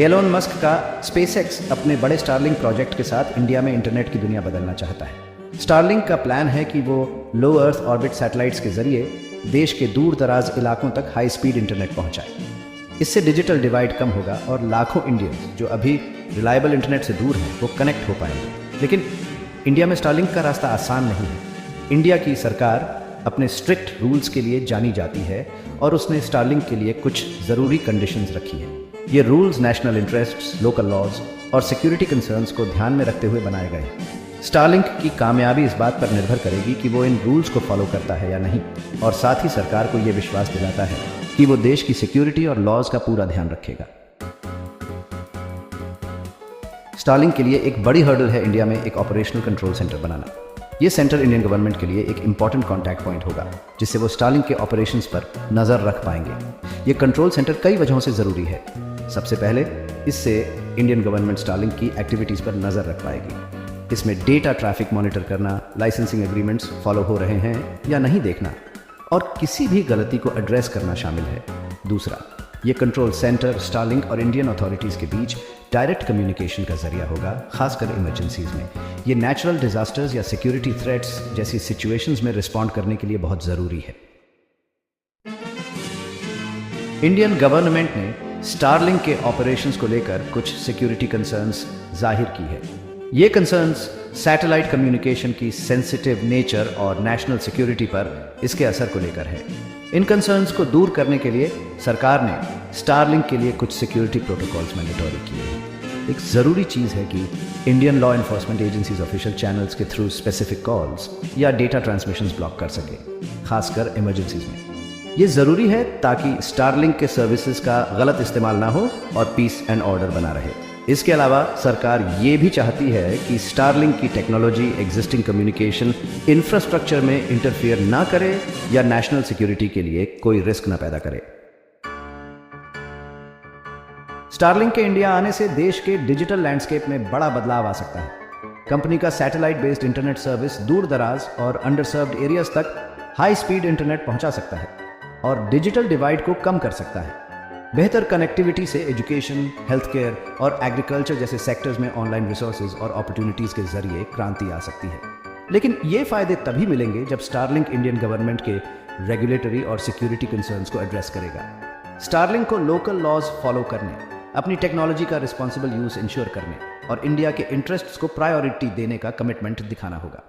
Elon Musk का SpaceX अपने बड़े स्टारलिंक प्रोजेक्ट के साथ इंडिया में इंटरनेट की दुनिया बदलना चाहता है। स्टारलिंक का प्लान है कि वो लो अर्थ ऑर्बिट सैटेलाइट्स के जरिए देश के दूर दराज इलाकों तक हाई स्पीड इंटरनेट पहुंचाए। इससे डिजिटल डिवाइड कम होगा और लाखों इंडियंस जो अभी रिलायबल इंटरनेट से दूर हैं वो कनेक्ट हो पाएंगे। लेकिन इंडिया में स्टारलिंक का रास्ता आसान नहीं है। इंडिया की सरकार अपने स्ट्रिक्ट रूल्स के लिए जानी जाती है और उसने स्टारलिंक के लिए कुछ ज़रूरी कंडीशंस रखी हैं। ये rules national interests, local laws और सिक्योरिटी कंसर्न्स को ध्यान में रखते हुए बनाए गए। स्टारलिंक की कामयाबी इस बात पर निर्भर करेगी कि वो इन रूल्स को फॉलो करता है या नहीं, और साथ ही सरकार को ये विश्वास दिलाता है कि वो देश की सिक्योरिटी और लॉज का पूरा ध्यान रखेगा। स्टारलिंक के लिए एक बड़ी हर्डल है इंडिया में एक ऑपरेशनल कंट्रोल सेंटर बनाना। ये सेंटर इंडियन गवर्नमेंट के लिए एक इंपॉर्टेंट कॉन्टैक्ट पॉइंट होगा, जिससे वो स्टारलिंक के ऑपरेशंस पर नज़र रख पाएंगे। ये कंट्रोल सेंटर कई वजहों से ज़रूरी है। सबसे पहले, इससे इंडियन गवर्नमेंट स्टारलिंक की एक्टिविटीज़ पर नज़र रख पाएगी। इसमें डेटा ट्रैफिक मॉनिटर करना, लाइसेंसिंग एग्रीमेंट्स फॉलो हो रहे हैं या नहीं देखना, और किसी भी गलती को एड्रेस करना शामिल है। दूसरा, ये कंट्रोल सेंटर स्टारलिंक और इंडियन अथॉरिटीज़ के बीच डायरेक्ट कम्युनिकेशन का जरिया होगा, खासकर इमरजेंसीज में। ये नेचुरल डिजास्टर्स या सिक्योरिटी थ्रेट्स जैसी सिचुएशंस में रिस्पॉन्ड करने के लिए बहुत ज़रूरी है। इंडियन गवर्नमेंट ने स्टारलिंक के ऑपरेशंस को लेकर कुछ सिक्योरिटी कंसर्न्स जाहिर की है। ये कंसर्न्स सैटेलाइट कम्युनिकेशन की सेंसिटिव नेचर और नेशनल सिक्योरिटी पर इसके असर को लेकर है। इन कंसर्न्स को दूर करने के लिए सरकार ने स्टारलिंक के लिए कुछ सिक्योरिटी प्रोटोकॉल्स मैंडेटरी किए हैं। एक ज़रूरी चीज़ है कि Indian law enforcement agencies official channels के थ्रू स्पेसिफिक कॉल्स या डेटा ट्रांसमिशंस ब्लॉक कर सके, खासकर इमरजेंसीज में। ये ज़रूरी है ताकि स्टारलिंक के सर्विसेज का गलत इस्तेमाल ना हो और पीस एंड ऑर्डर बना रहे। इसके अलावा सरकार ये भी चाहती है कि स्टारलिंक की टेक्नोलॉजी एग्जिस्टिंग कम्युनिकेशन इंफ्रास्ट्रक्चर में इंटरफियर ना करे या नेशनल सिक्योरिटी के लिए कोई रिस्क ना पैदा करे। स्टारलिंक के इंडिया आने से देश के डिजिटल लैंडस्केप में बड़ा बदलाव आ सकता है। कंपनी का सैटेलाइट बेस्ड इंटरनेट सर्विस दूर दराज और अंडरसर्व्ड एरियाज तक हाई स्पीड इंटरनेट पहुंचा सकता है और डिजिटल डिवाइड को कम कर सकता है। बेहतर कनेक्टिविटी से एजुकेशन, हेल्थ केयर और एग्रीकल्चर जैसे सेक्टर्स में ऑनलाइन रिसोर्सेज और अपॉर्चुनिटीज़ के जरिए क्रांति आ सकती है। लेकिन ये फ़ायदे तभी मिलेंगे जब स्टारलिंक इंडियन गवर्नमेंट के रेगुलेटरी और सिक्योरिटी कंसर्न्स को एड्रेस करेगा। स्टारलिंक को लोकल लॉज फॉलो करने, अपनी टेक्नोलॉजी का रिस्पॉन्सिबल यूज़ इंश्योर करने और इंडिया के इंटरेस्ट्स को प्रायोरिटी देने का कमिटमेंट दिखाना होगा।